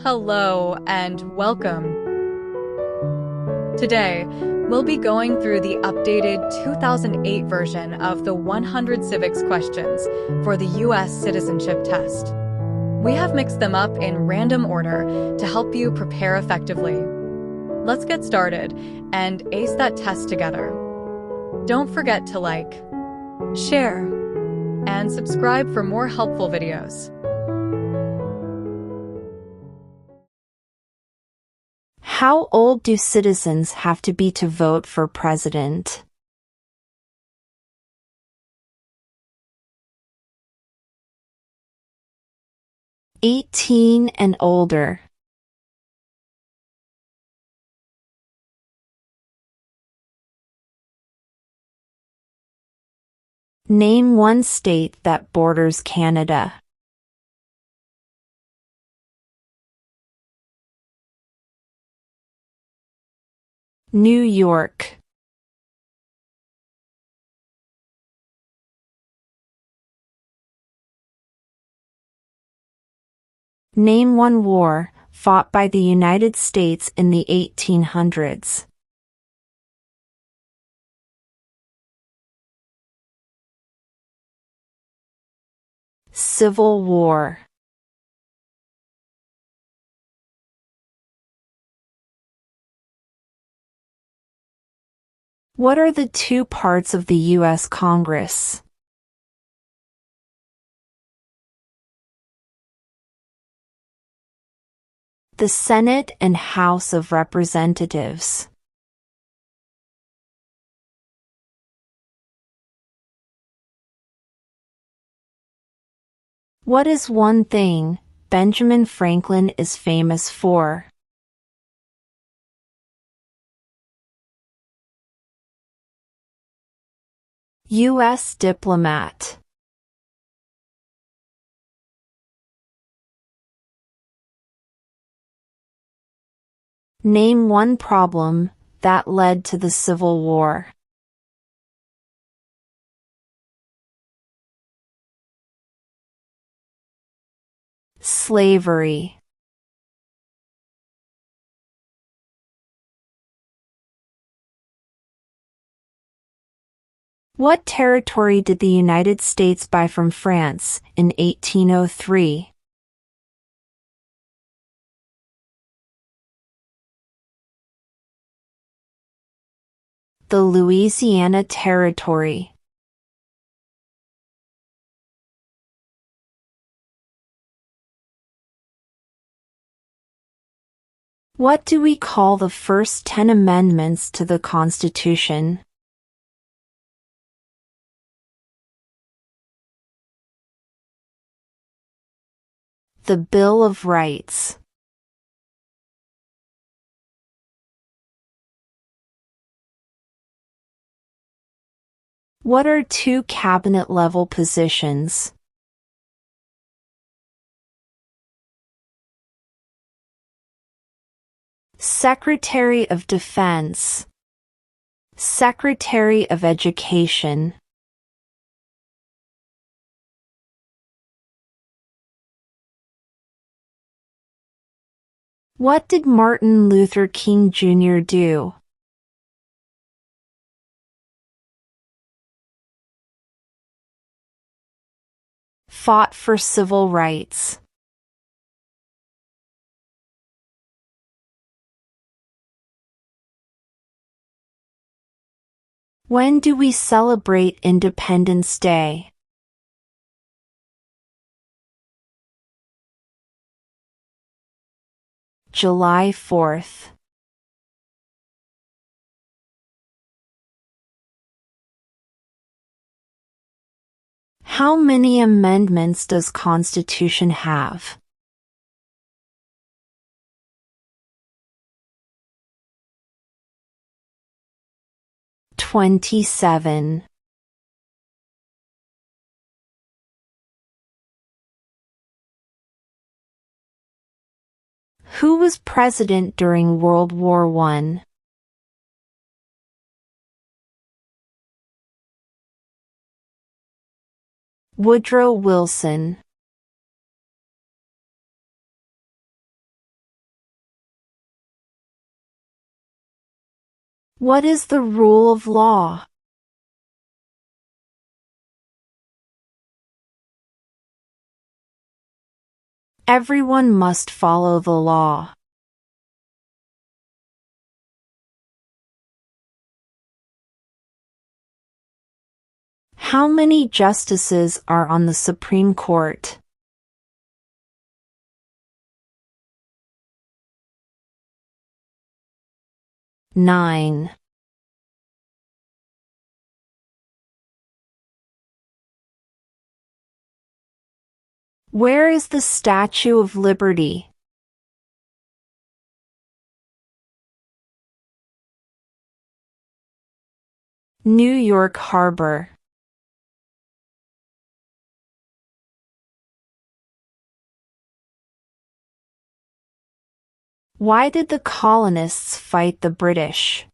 Hello and welcome. Today, we'll be going through the updated 2008 version of the 100 Civics questions for the U.S. Citizenship Test. We have mixed them up in random order to help you prepare effectively. Let's get started and ace that test together. Don't forget to like, share, and subscribe for more helpful videos. How old do citizens have to be to vote for president? "18 and older." Name one state that borders Canada. New York. Name one war fought by the United States in the 1800s. Civil War. What are the two parts of the U.S. Congress? The Senate and House of Representatives. What is one thing Benjamin Franklin is famous for? U.S. diplomat. Name one problem that led to the Civil War. Slavery. What territory did the United States buy from France in 1803? The Louisiana Territory. What do we call the first 10 amendments to the Constitution? The Bill of Rights. What are two cabinet-level positions? Secretary of Defense. Secretary of Education. What did Martin Luther King Jr. do? Fought for civil rights. When do we celebrate Independence Day? July 4th. How many amendments does Constitution have? "27. Who was president during World War I? Woodrow Wilson. What is the rule of law? Everyone must follow the law. How many justices are on the Supreme Court? 9. Where is the Statue of Liberty? New York Harbor. Why did the colonists fight the British?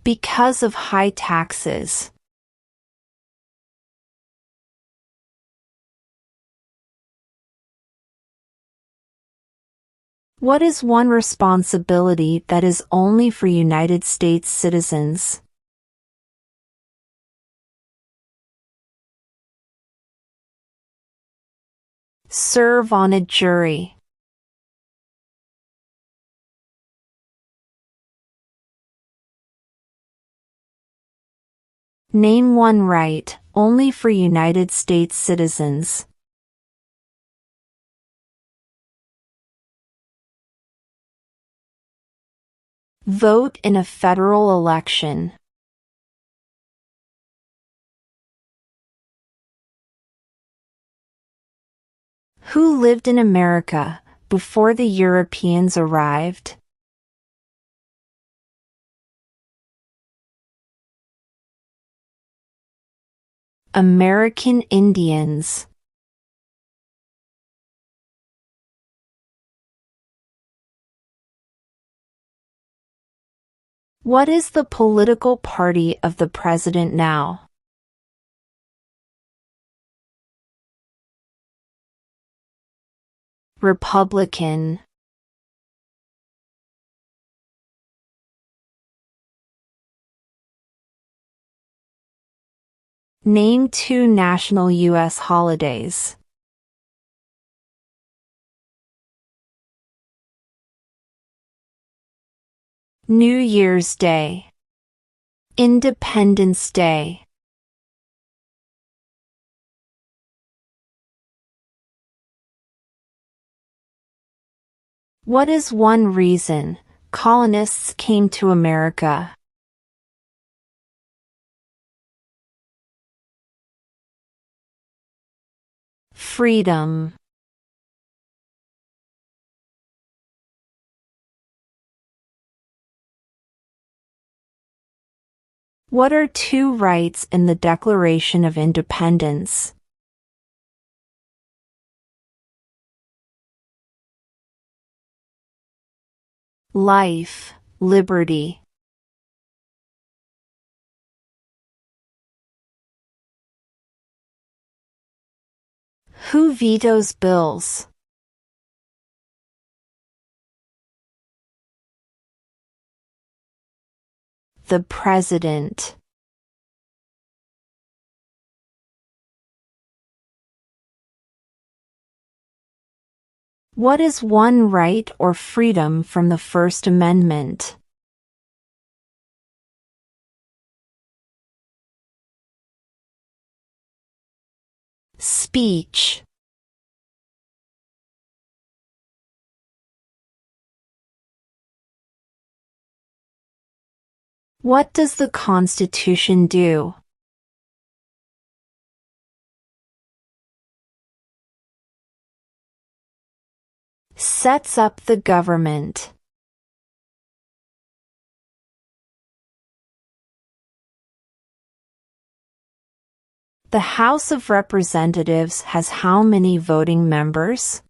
Because of high taxes. What is one responsibility that is only for United States citizens? Serve on a jury. Name one right, only for United States citizens. Vote in a federal election. Who lived in America before the Europeans arrived? American Indians. What is the political party of the president now? Republican. Name 2 national U.S. holidays. New Year's Day. Independence Day. What is one reason colonists came to America? Freedom. What are 2 rights in the Declaration of Independence? Life, liberty. Who vetoes bills? The President. What is one right or freedom from the First Amendment? Speech. What does the Constitution do? Sets up the government. The House of Representatives has how many voting members?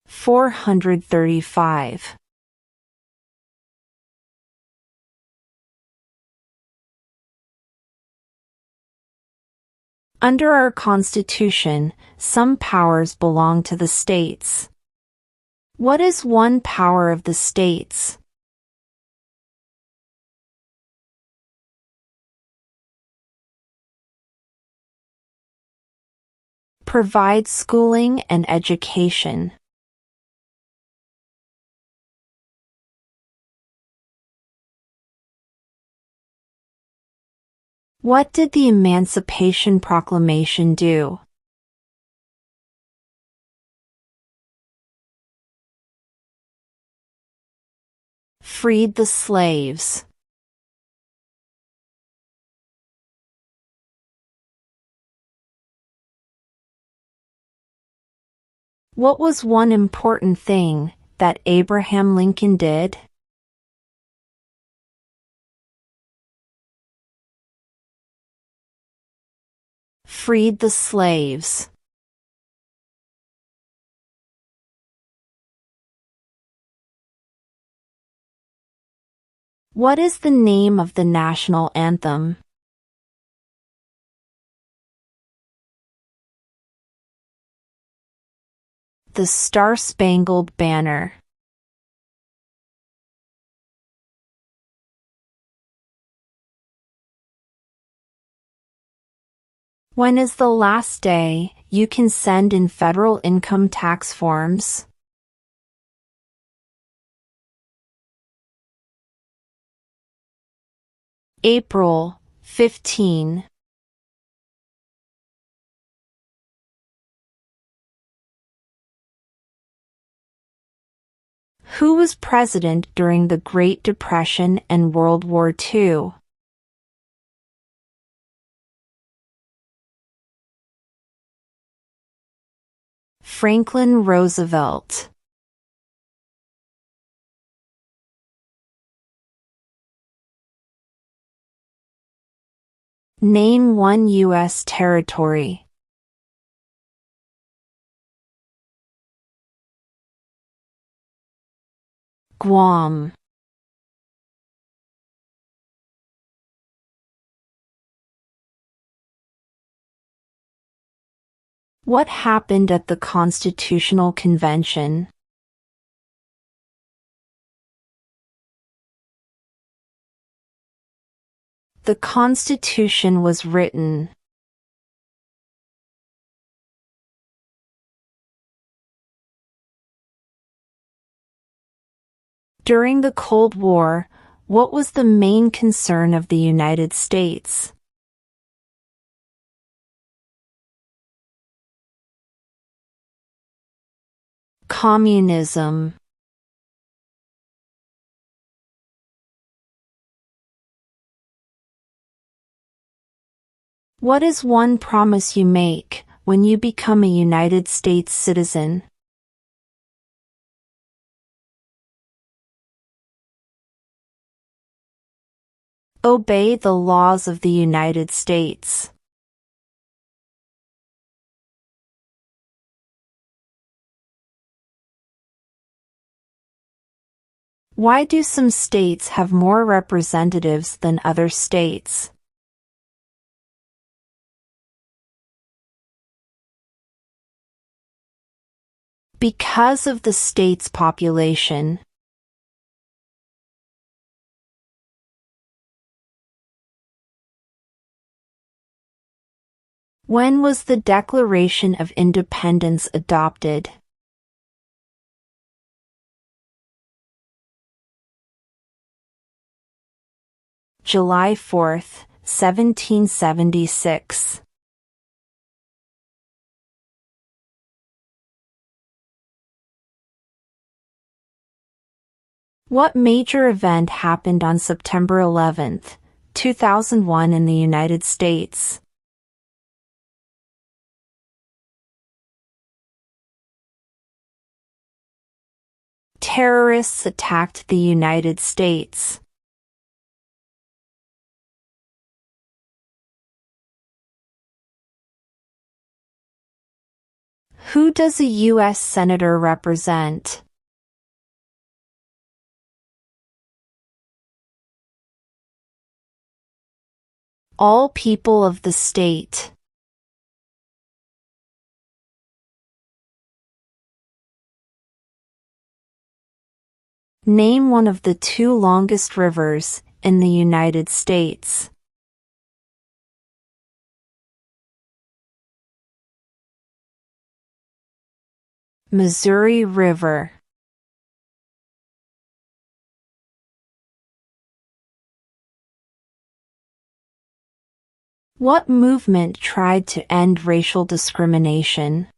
435. Under our Constitution, some powers belong to the states. What is one power of the states? Provide schooling and education. What did the Emancipation Proclamation do? Freed the slaves. What was one important thing that Abraham Lincoln did? Freed the slaves. What is the name of the national anthem? The Star-Spangled Banner. When is the last day you can send in federal income tax forms? April 15. Who was president during the Great Depression and World War II? Franklin Roosevelt. Name one U.S. territory. Guam. What happened at the Constitutional Convention? The Constitution was written. During the Cold War, what was the main concern of the United States? Communism. What is one promise you make when you become a United States citizen? Obey the laws of the United States. Why do some states have more representatives than other states? Because of the state's population. When was the Declaration of Independence adopted? July 4, 1776. What major event happened on September 11, 2001 in the United States? Terrorists attacked the United States. Who does a U.S. Senator represent? All people of the state. Name one of the two longest rivers in the United States. Missouri River. What movement tried to end racial discrimination?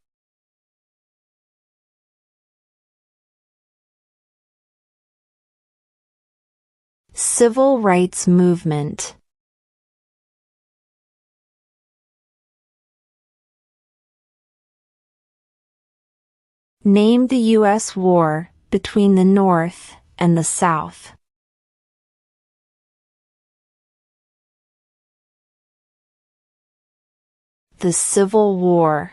Civil rights movement. Name the U.S. war between the North and the South. The Civil War.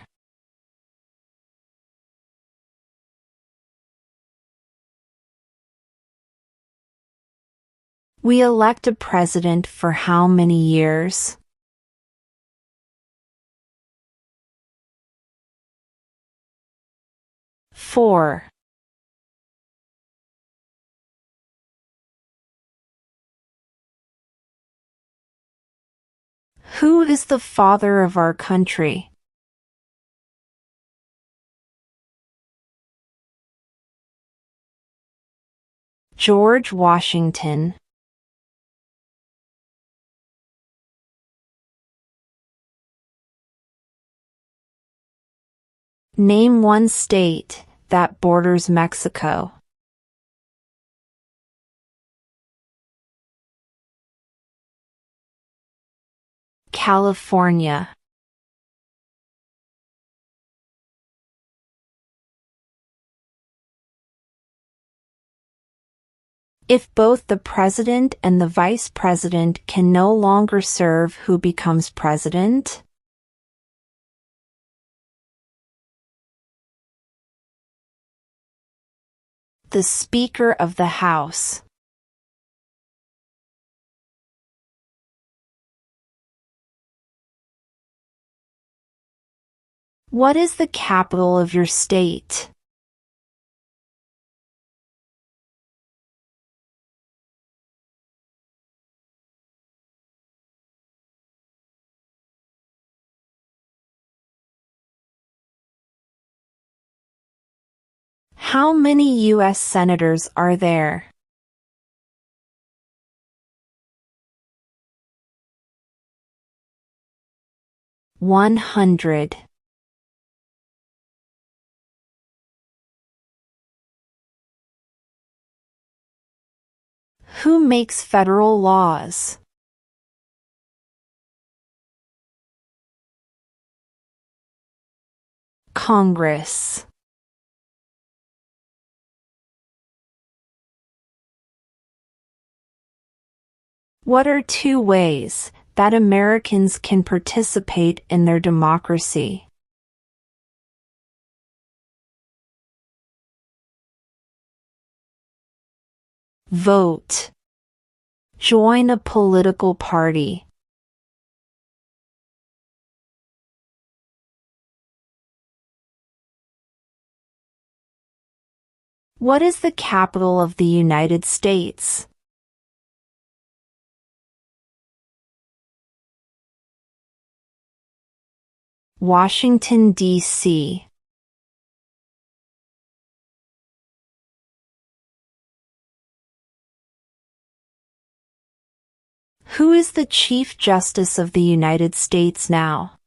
We elect a president for how many years? Four. Who is the father of our country? George Washington. Name one state that borders Mexico. California. If both the president and the vice president can no longer serve, who becomes president? The Speaker of the House. What is the capital of your state? How many U.S. senators are there? 100. Who makes federal laws? Congress. What are two ways that Americans can participate in their democracy? Vote. Join a political party. What is the capital of the United States? Washington, D.C. Who is the Chief Justice of the United States now?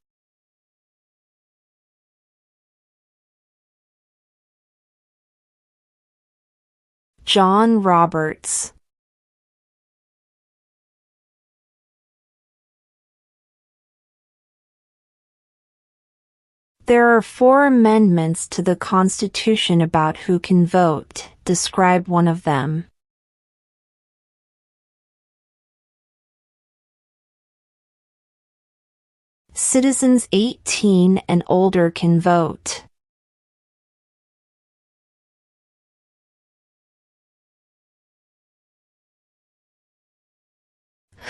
John Roberts. There are 4 amendments to the Constitution about who can vote. Describe one of them. Citizens 18 and older can vote.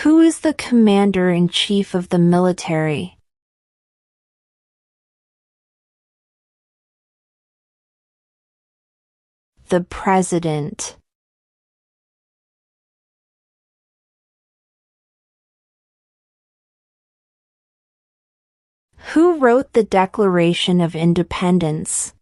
Who is the Commander-in-Chief of the military? The President. Who wrote the Declaration of Independence?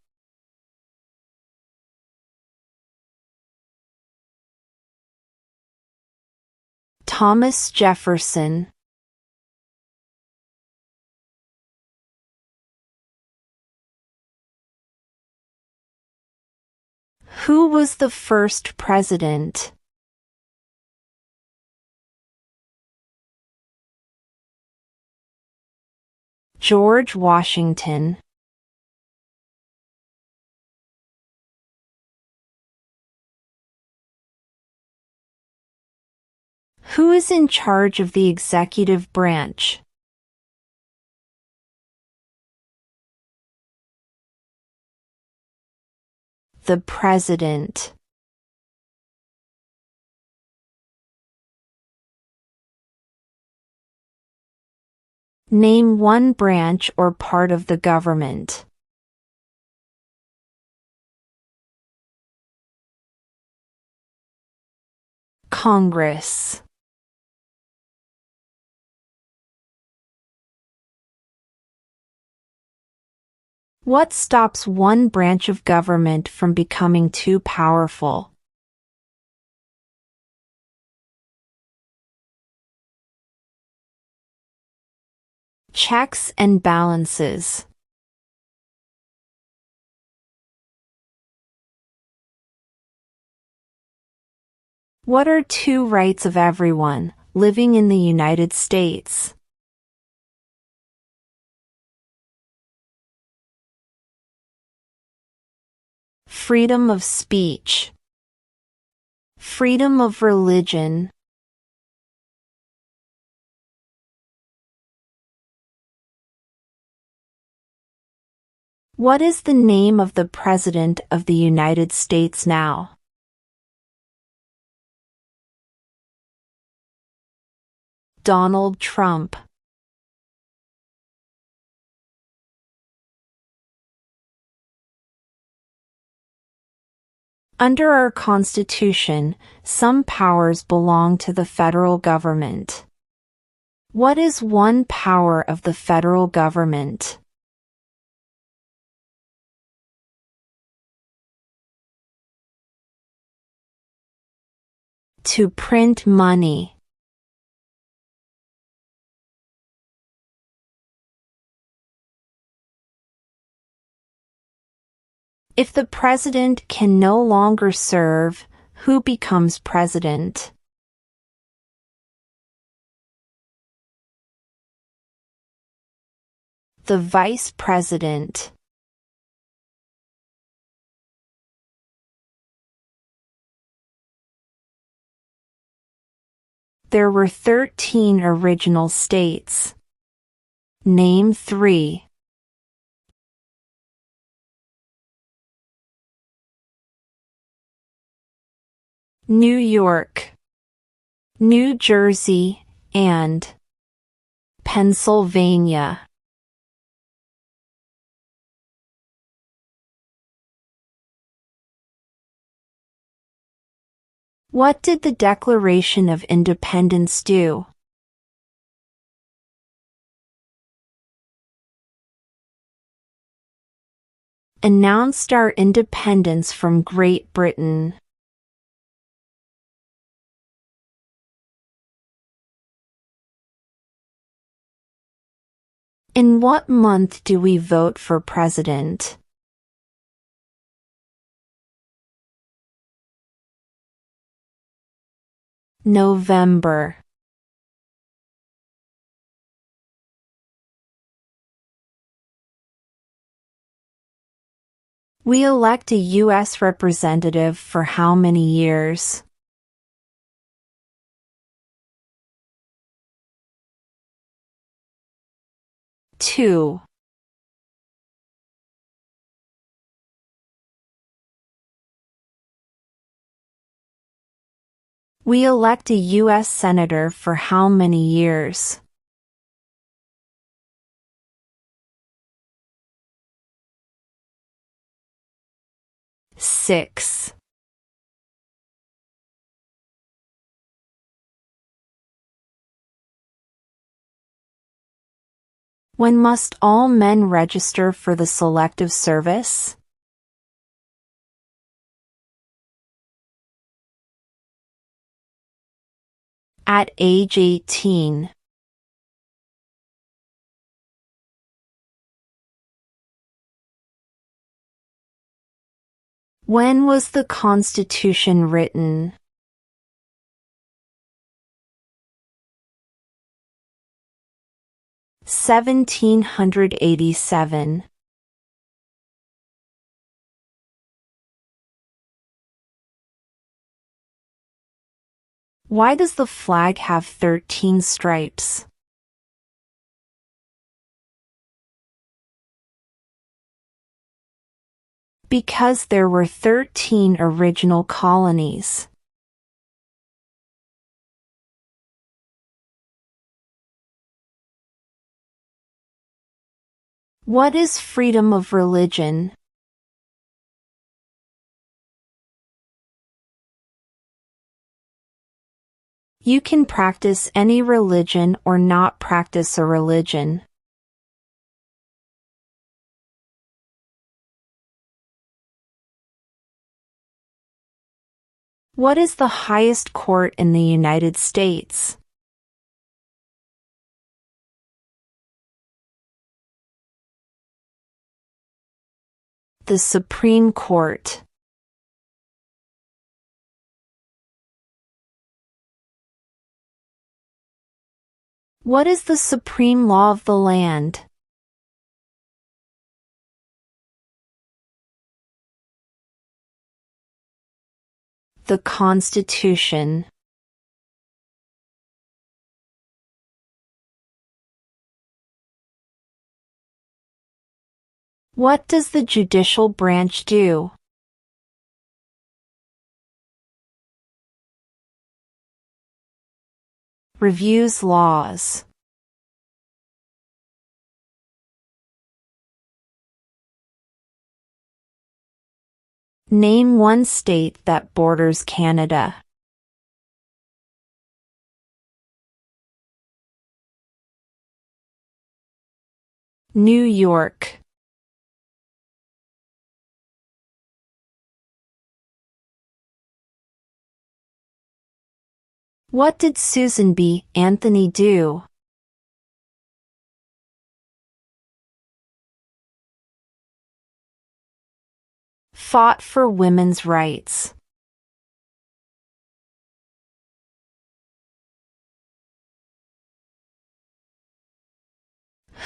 Thomas Jefferson. Who was the first president? George Washington. Who is in charge of the executive branch? The President. Name one branch or part of the government. Congress. What stops one branch of government from becoming too powerful? Checks and balances. What are two rights of everyone living in the United States? Freedom of speech. Freedom of religion. What is the name of the President of the United States now? Donald Trump. Under our Constitution, some powers belong to the federal government. What is one power of the federal government? To print money. If the president can no longer serve, who becomes president? The vice president. There were 13 original states. Name 3. New York, New Jersey, and Pennsylvania. What did the Declaration of Independence do? Announced our independence from Great Britain. In what month do we vote for president? November. We elect a U.S. representative for how many years? 2. We elect a U.S. Senator for how many years? 6. When must all men register for the Selective Service? At age 18. When was the Constitution written? (1787). Why does the flag have 13 stripes? Because there were 13 original colonies. What is freedom of religion? You can practice any religion or not practice a religion. What is the highest court in the United States? The Supreme Court. What is the supreme law of the land? The Constitution. What does the judicial branch do? Reviews laws. Name one state that borders Canada. New York. What did Susan B. Anthony do? Fought for women's rights.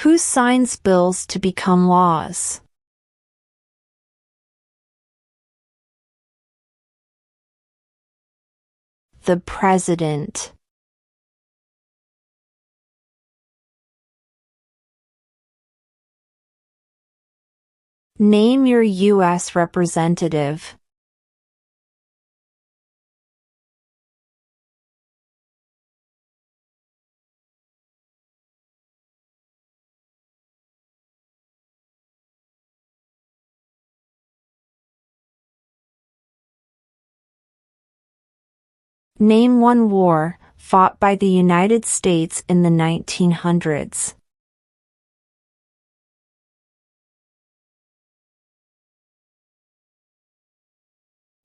Who signs bills to become laws? The President. Name your U.S. representative. Name one war fought by the United States in the 1900s.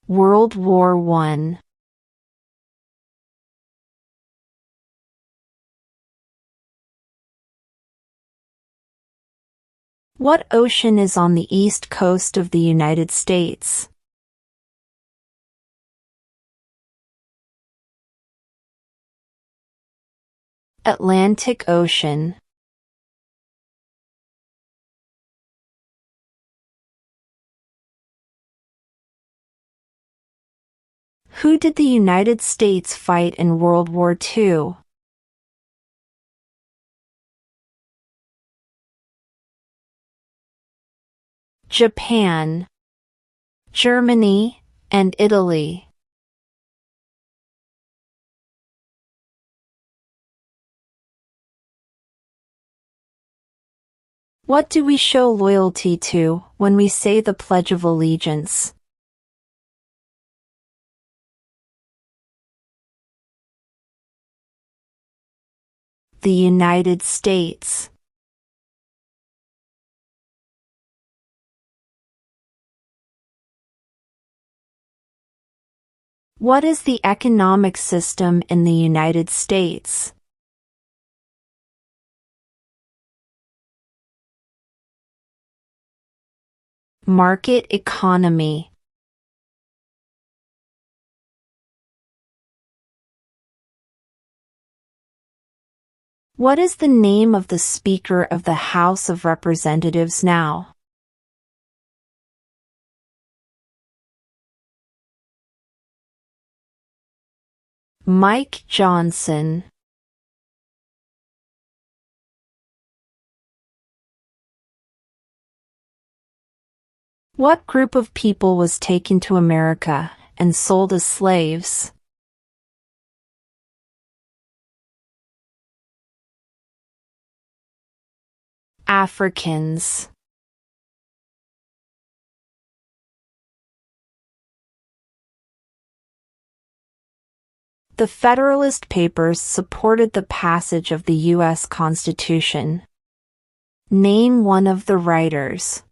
World War I. What ocean is on the east coast of the United States? Atlantic Ocean. Who did the United States fight in World War II? Japan, Germany, and Italy. What do we show loyalty to when we say the Pledge of Allegiance? The United States. What is the economic system in the United States? Market economy. What is the name of the Speaker of the House of Representatives now? Mike Johnson. What group of people was taken to America and sold as slaves? Africans. The Federalist Papers supported the passage of the U.S. Constitution. Name one of the writers.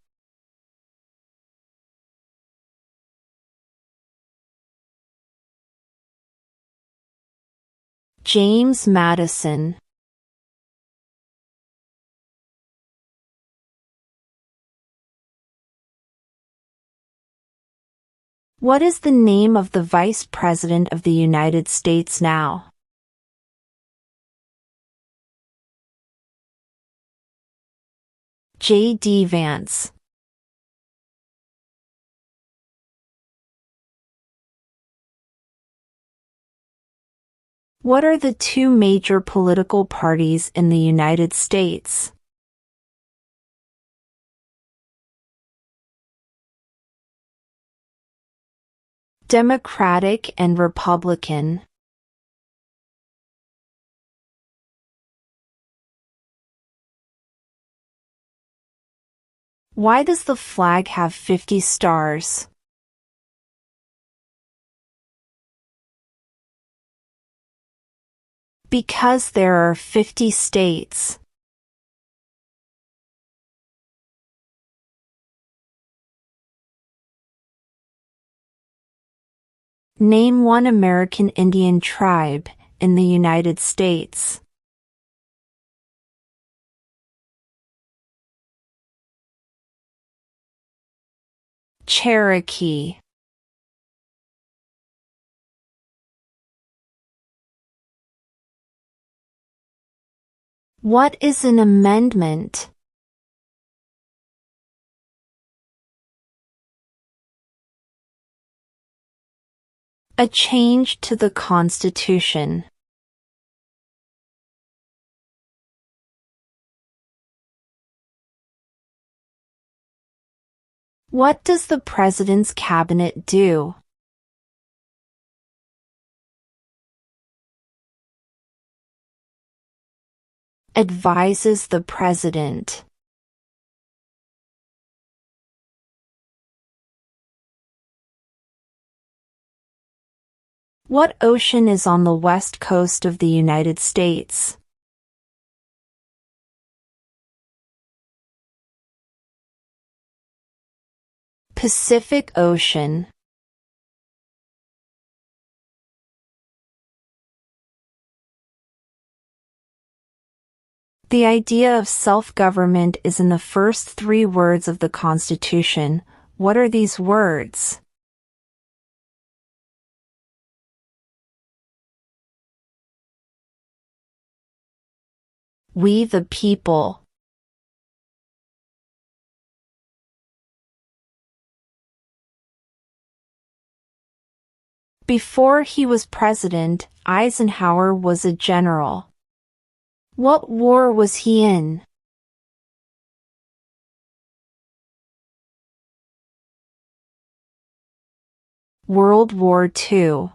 James Madison. What is the name of the Vice President of the United States now? J.D. Vance. What are the two major political parties in the United States? Democratic and Republican. Why does the flag have 50 stars? Because there are 50 states. Name one American Indian tribe in the United States. Cherokee. What is an amendment? A change to the Constitution. What does the President's Cabinet do? Advises the President. What ocean is on the west coast of the United States? Pacific Ocean. The idea of self-government is in the first 3 words of the Constitution. What are these words? We the people. Before he was president, Eisenhower was a general. What war was he in? World War II.